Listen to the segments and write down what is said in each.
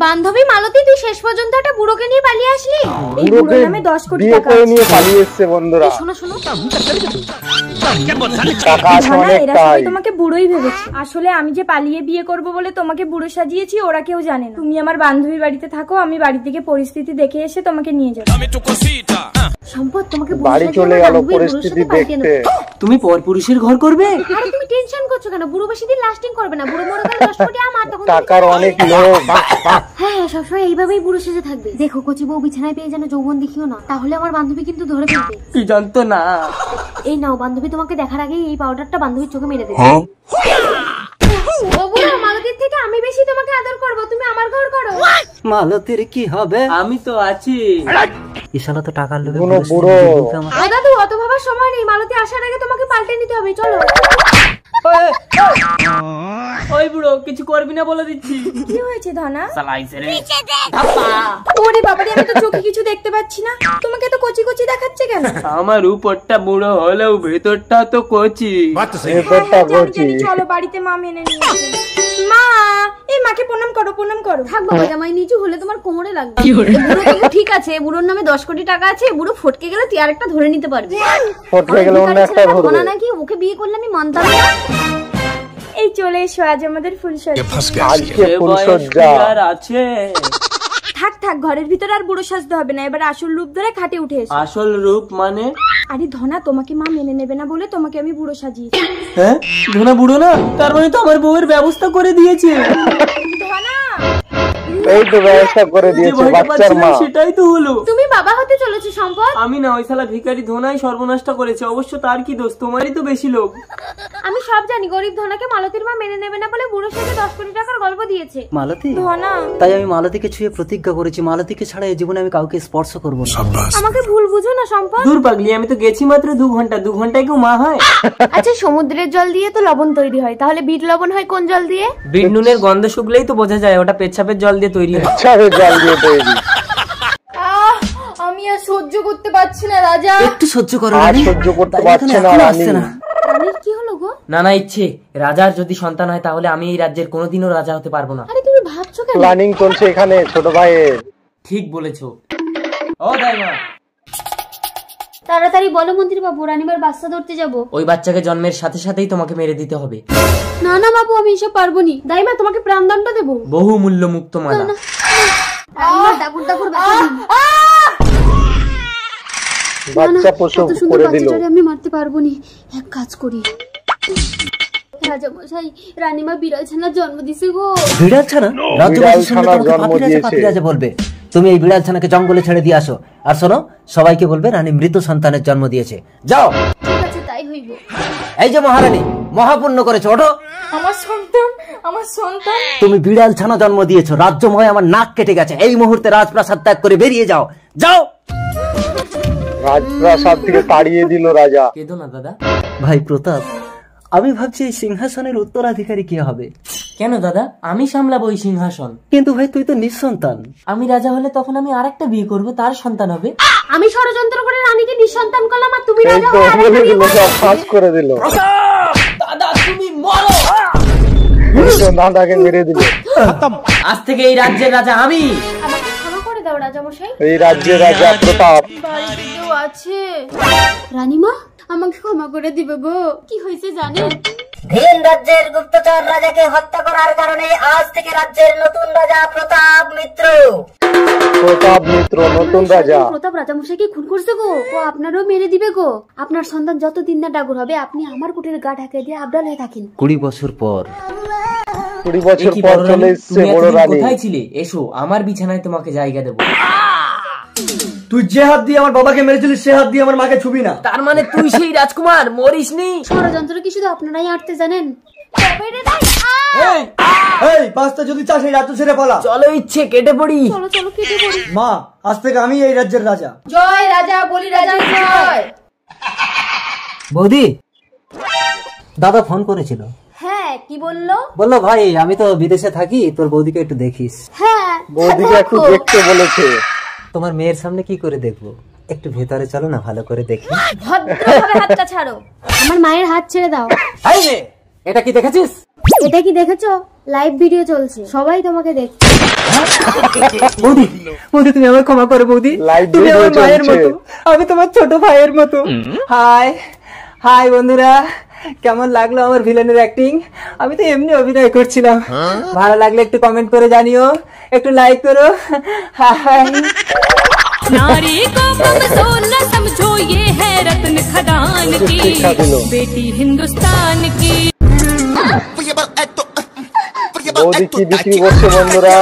বান্ধবী মালতী, তুই শেষ পর্যন্ত একটা বুড়োকে নিয়ে পালিয়ে আসলি। এই বুড়োর নামে 10 কোটি টাকা নিয়ে পালিয়ে এসেছে বন্ধুরা। শোনো শোনো, এরা সবাই তোমাকে বুড়োই ভেবেছে। আসলে আমি যে পালিয়ে বিয়ে করব বলে তোমাকে বুড়ো সাজিয়েছি ওরা কেউ জানে না। তুমি আমার বান্ধবীর বাড়িতে থাকো, আমি বাড়ি থেকে পরিস্থিতি দেখে এসে তোমাকে নিয়ে যাবো। সম্পদ, তোমাকে বাড়ি চলে গেল পরিস্থিতি দেখতে। তুমি পরপুরুষের ঘর করবে? আরে তুমি টেনশন করছো কেন? বুড়ো বেশি দিন লাস্টিং করবে না। বুড়ো মরে গেলে 10 কোটি আমার, তখন টাকার অনেক লোভ। হ্যাঁ সবসময় এইভাবেই বুড়ো সেজে থাকবে। দেখো কচি বউ বিছানায় পেয়ে যেন যৌবন দেখিও না, তাহলে আমার বান্ধবী কিন্তু ধরে ফেলবে। কি জানতো না। এই নাও, বান্ধবী তোমাকে দেখার আগেই এই পাউডারটা বান্ধবীর চোখে মেরে দেবে। ও বুড়ো, মালতীর থেকে আমি বেশি তোমাকে আদর করব, তুমি আমার ঘর করো। মালতীর কি হবে? আমি তো আছি। ইশালা তো টাকার লোভে বুড়ো। দাদু, অত ভাবার সময় নেই। মালতী আসার আগে তোমাকে পাল্টে নিতে হবে, চলো। ওই বুড়ো, কিছু করবি না বলে দিচ্ছি। কি হয়েছে ধনা? ওরে বাবারে, আমি তো চোখে কিছু দেখতে পাচ্ছি না। তোমাকে তো কচি কচি দেখাচ্ছে কেন? আমার উপরটা বুড়ো হলেও ভেতরটা তো কচি। চলো বাড়িতে মা মেনে নিয়েছে। মা, এই মাকে প্রণাম করো, প্রণাম করো। থাক বাবা, জামাই নিচু হলে তোমার কোমরে লাগবে। বুড়ো তো ঠিক আছে, বুড়োর নামে 10 কোটি টাকা আছে। বুড়ো ফটকে গেলে তুই আরেকটা ধরে নিতে পারবি। ফটকে গেলে অন্য একটা ধরবে না নাকি? ওকে বিয়ে করলে আমি মানতাম না। এই চলে এসো, আজ আমাদের ফুলসজ্জা। আছে। থাক থাক, ঘরের ভিতরে আর বুড়ো সাজতে হবে না। এবার আসল রূপ ধরে খাটে উঠে এসো। আসল রূপ মানে? আরে ধনা, তোমাকে মা মেনে নেবে না বলে তোমাকে আমি বুড়ো সাজিয়েছি। হ্যাঁ, ধনা বুড়ো না, তার মানে তো আমার বউয়ের ব্যবস্থা করে দিয়েছে। ধনা এই তো ব্যবস্থা করে দিয়েছে বাচ্চার মা। সেটাই তো হলো। তুমি বাবা হতে চলেছো সম্পদ। আমি না, ওই শালা ভিখারি ধনাই সর্বনাশটা করেছে। অবশ্য তার কি দোষ? তোমারই তো বেশি লোক। আমি সব জানি। গরিব ধনাকে মালতীর মা মেনে নেবে না বলে বুড়োর সাথে 10 কোটি টাকার গল্প দিয়েছে। মালতী, ধনা, তাই আমি মালতীকে ছুঁয়ে প্রতিজ্ঞা করেছি, মালতীকে ছাড়া এই জীবনে আমি কাউকে স্পর্শ করব না। আমাকে ভুল বুঝো না সম্পদ। দূর পাগলি, আমি তো গেছি মাত্র 2 ঘন্টা। 2 ঘন্টায় কেউ মা হয়? আচ্ছা, সমুদ্রের জল দিয়ে তো লবণ তৈরি হয়, তাহলে বিট লবণ হয় কোন জল দিয়ে? বিট নুনের গন্ধ শুকলেই তো বোঝা যায় ওটা পেচ্ছাপের জল দিয়ে তৈরি হয়। জল দিয়ে তৈরি। আমি আর সহ্য করতে পারছি না রাজা। একটু সহ্য করো। আর সহ্য করতে পারছে না রানী। রানীর কি হলো গো? নানা ইচ্ছে, রাজার যদি সন্তান হয় তাহলে আমি এই রাজ্যের কোনোদিনও রাজা হতে পারবো না। আরে তুমি ভাবছো কেন? প্ল্যানিং চলছে এখানে ছোট ভাইয়ের। ঠিক বলেছো। ও দাইমা, তাড়াতাড়ি বলো মন্ত্রী বাবু, রানীমার বাচ্চা ধরতে যাব। ওই বাচ্চাকে জন্মের সাথে সাথেই তোমাকে মেরে দিতে হবে। না না বাবু, আমি এসব পারবো নি। দাইমা, তোমাকে প্রাণদণ্ড দেবো। বহু মূল্য মুক্ত মালা। রানীমার দাগুর দাগুর ব্যথা দিন। বাচ্চা প্রসব করে দিল। আমি মারতে পারবো নি। এক কাজ করি, রাজা মশাই, রানীমা বিড়াল ছানার জন্ম দিছে গো। বিড়াল ছানা? রাজ্যবাসী শুনলে তোমাকে পাপি রাজা বলবে। তুমি এই বিড়াল ছানাকে জঙ্গলে ছেড়ে দিয়ে আসো। আর শোনো, সবাইকে বলবে রানী মৃত সন্তানের জন্ম দিয়েছে। যাও। ঠিক আছে, তাই হইব। এই যে মহারানী, মহাপুণ্য করেছো, ওঠো। আমার সন্তান, আমার সন্তান। তুমি বিড়াল ছানা জন্ম দিয়েছো, রাজ্যময় আমার নাক কেটে গেছে। এই মুহূর্তে রাজপ্রাসাদ ত্যাগ করে বেরিয়ে যাও। যাও। রাজপ্রাসাদ থেকে তাড়িয়ে দিল রাজা। কেঁদো না দাদা। ভাই প্রতাপ, আমি ভাবছি এই সিংহাসনের উত্তরাধিকারী কে হবে। কেন দাদা? আমি সামলাবো এই সিংহাসন। কিন্তু ভাই তুই তো নিঃসন্তান। আমি রাজা হলে তখন আমি আরেকটা বিয়ে করব, তার সন্তান হবে। আমি ষড়যন্ত্র করে রানীকে নিঃসন্তান করলাম, আর তুমি রাজা ফাঁস করে দিল। দাদা তুমি মরো। দাদাকে মেরে দিল। আজ থেকে এই রাজ্যের রাজা আমি। আমাকে ক্ষমা করে দাও রাজা মশাই। এই রাজ্যের রাজা প্রতাপ। বাড়িতে কেউ আছে? রানীমা, আমাকে ক্ষমা করে দিবে গো। কি হয়েছে জানেন? ভিন রাজ্যের গুপ্তচর রাজাকে হত্যা করার কারণে আজ থেকে রাজ্যের নতুন রাজা প্রতাপ মিত্র। প্রতাপ মিত্র নতুন রাজা। প্রতাপ রাজা মশাইকে খুন করছে গো। ও আপনারও মেরে দিবে গো। আপনার সন্তান যতদিন না ডাগর হবে, আপনি আমার কুটির গা ঢাকে দিয়ে আবদাল হয়ে থাকেন। 20 বছর পর 20 বছর পর চলে এসেছে বড় রানী। কোথায় ছিলে? এসো, আমার বিছানায় তোমাকে জায়গা দেব। তুই যে হাত দিয়ে আমার বাবাকে মেরেছিলিস, সে হাত দিয়ে আমার মাকে ছুবি না। তার মানে তুই সেই রাজকুমার, মরিসনি। ষড়যন্ত্র কি শুধু আপনারাই আটতে জানেন? এই বাস্তা, যদি চাস এই রাজ্য ছেড়ে পালা। চলো, ইচ্ছে কেটে পড়ি। চলো চলো, কেটে পড়ি। মা, আজ থেকে আমি এই রাজ্যের রাজা। জয় রাজা, বলি রাজা জয়। বৌদি, দাদা ফোন করেছিল। হ্যাঁ, কি বললো? বললো ভাই আমি তো বিদেশে থাকি, তোর বৌদিকে একটু দেখিস। হ্যাঁ, বৌদিকে একটু দেখতে বলেছে। তোমার মেয়ের সামনে কি করে দেখবো, একটু ভেতরে চলো না, ভালো করে দেখি। ভদ্রভাবে হাতটা ছাড়ো। আমার মায়ের হাত ছেড়ে দাও। এই নে, এটা কি দেখেছিস? এটা কি দেখেছো? লাইভ ভিডিও চলছে, সবাই তোমাকে দেখছে। বৌদি বৌদি তুমি আমায় ক্ষমা করো বৌদি, তুমি আমার মায়ের মতো, আমি তোমার ছোট ভাইয়ের মতো। হাই হাই বন্ধুরা, কেমন লাগলো আমার ভিলেনের অ্যাক্টিং? আমি তো এমনি অভিনয় করছিলাম। ভালো লাগলে একটু কমেন্ট করে জানিও, একটু লাইক করো। হাই। नारी को कमजोर न समझो, ये है रत्न खदान की बेटी हिंदुस्तान की। বৌদি কি বিক্রি করছে বন্ধুরা?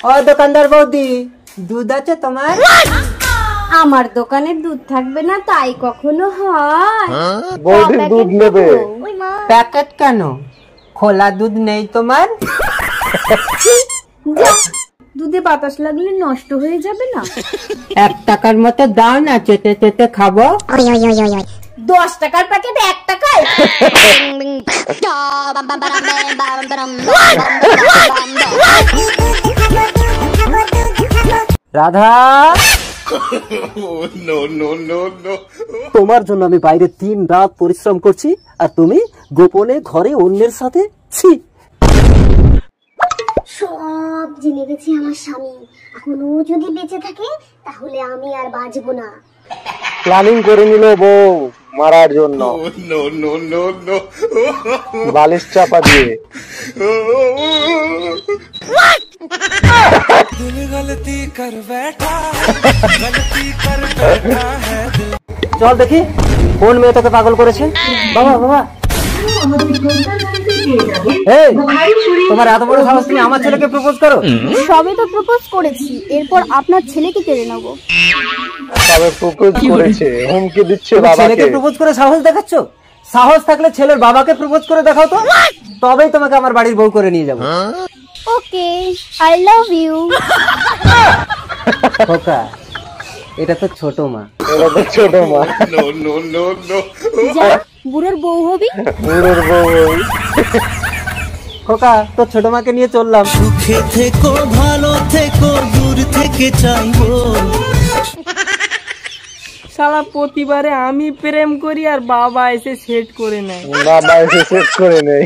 ও দোকানদার বৌদি, দুধ আছে তোমার? আমার দোকানের দুধ থাকবে না তাই কখনো হয়? বৌদির দুধ নেবে? প্যাকেট কেন, খোলা দুধ নেই তোমার? দুধে বাতাস লাগলে নষ্ট হয়ে যাবে না? 1 টাকার মতো দাও না, চেটে চেটে খাবো। 10 টাকার প্যাকেট 1 টাকায়? রাধা, তোমার জন্য আমি বাইরে 3 রাত পরিশ্রম করছি, আর তুমি গোপনে ঘরে অন্যের সাথে? ছি। সব জেনে গেছি আমার স্বামী, এখন ও যদি বেঁচে থাকে তাহলে আমি আর বাঁচবো না। প্ল্যানিং করে নিল বউ মারার জন্য, বালিশ চাপা দিয়ে। চল দেখি কোন মেয়ে তোকে পাগল করেছে। বাবা বাবা, এই, তোমার এত বড় সাহস, তুমি আমার ছেলেকে প্রপোজ করো? সবে তো প্রপোজ করেছি, এরপর আপনার ছেলেকে কেড়ে নেবো। তবে প্রপোজ করেছে, হুমকি দিচ্ছে তুমি ছেলেকে বাবাকে। প্রপোজ করে সাহস দেখাচ্ছ? সাহস থাকলে ছেলের বাবাকে প্রপোজ করে দেখাও তো, তবেই তোমাকে আমার বাড়ির বউ করে নিয়ে যাবো। ওকে, আই লাভ ইউ। খোকা, এটা তো ছোট মা। এটা তো ছোট মা, যা, বুড়োর বউ হবি। বুড়োর বউ। খোকা, তোর ছোট মাকে নিয়ে চললাম। সুখে থেকো, ভালো থেকো, দূর থেকে চাইবো। শালা প্রতিবারে আমি প্রেম করি আর বাবা এসে সেট করে নেয়। বাবা এসে সেট করে নেই।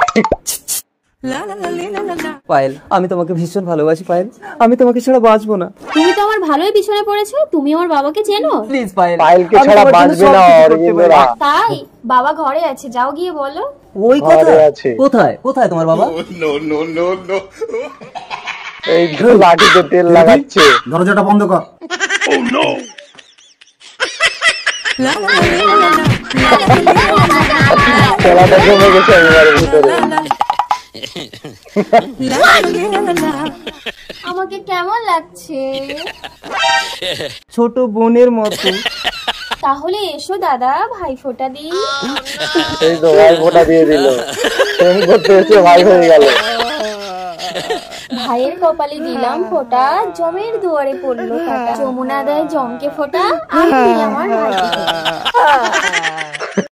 পায়েল, আমি তোমাকে ভীষণ ভালোবাসি পায়েল, আমি তোমাকে ছাড়া বাঁচবো না। তুমি তো আমার ভালোই পিছনে পড়েছো, তুমি আমার বাবাকে চেনো? প্লিজ পায়েল, পায়েলকে আমি ছাড়া তোমার জন্য বাঁচবে সব না কিছু করতে অরবিন্দরা। পারি। তাই? বাবা ঘরে আছে, যাও গিয়ে বলো। ওই ঘরে কথা আছে। কোথায় কোথায় তোমার বাবা? এই তো লাঠিতে তেল লাগাচ্ছে। দরজাটা বন্ধ কর। খেলাটা জমে গেছে একেবারে ভিতরে। আমাকে কেমন লাগছে? ছোট বোনের মতো। তাহলে এসো দাদা, ভাই ফোঁটা দিই। এই তো ভাই ফোঁটা দিয়ে দিল, প্রেম করতে এসে ভাই হয়ে গেল। ভাইয়ের কপালে দিলাম ফোঁটা, জমের দুয়ারে পড়লো কাটা। যমুনা দেয় জমকে ফোঁটা, আমি আমার ভাইকে ফোঁটা।